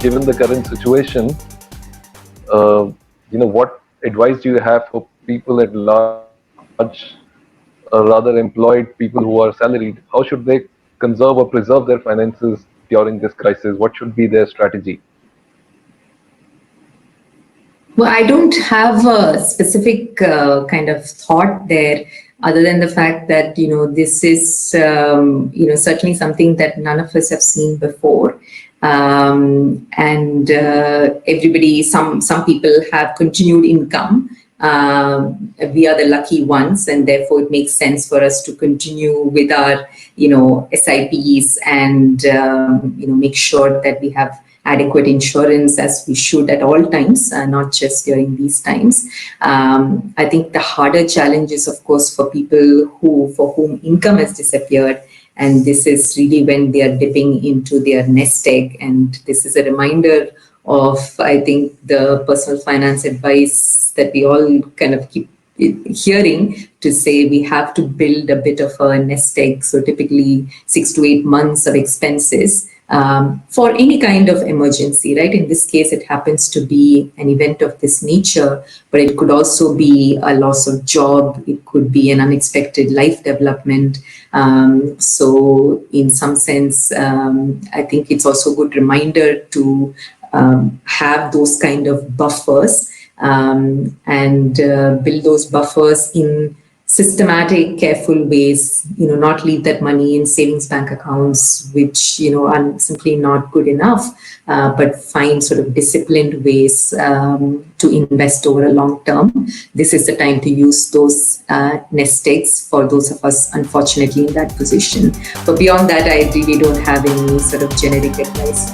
given the current situation, what advice do you have for people at large, rather employed people who are salaried? How should they conserve or preserve their finances during this crisis? What should be their strategy? Well, I don't have a specific kind of thought there, other than the fact that this is certainly something that none of us have seen before, and everybody, some people have continued income. We are the lucky ones, and therefore it makes sense for us to continue with our SIPs and make sure that we have adequate insurance, as we should at all times, not just during these times. I think the harder challenge is, of course, for people for whom income has disappeared, and this is really when they are dipping into their nest egg. And this is a reminder of, I think, the personal finance advice that we all kind of keep hearing, to say we have to build a bit of a nest egg. So typically 6 to 8 months of expenses for any kind of emergency, right? In this case, it happens to be an event of this nature, but it could also be a loss of job. It could be an unexpected life development. So in some sense, I think it's also a good reminder to have those kind of buffers, and build those buffers in systematic, careful ways, not leave that money in savings bank accounts, which, are simply not good enough, but find sort of disciplined ways to invest over a long term. This is the time to use those nest eggs for those of us, unfortunately, in that position. But beyond that, I really don't have any sort of generic advice.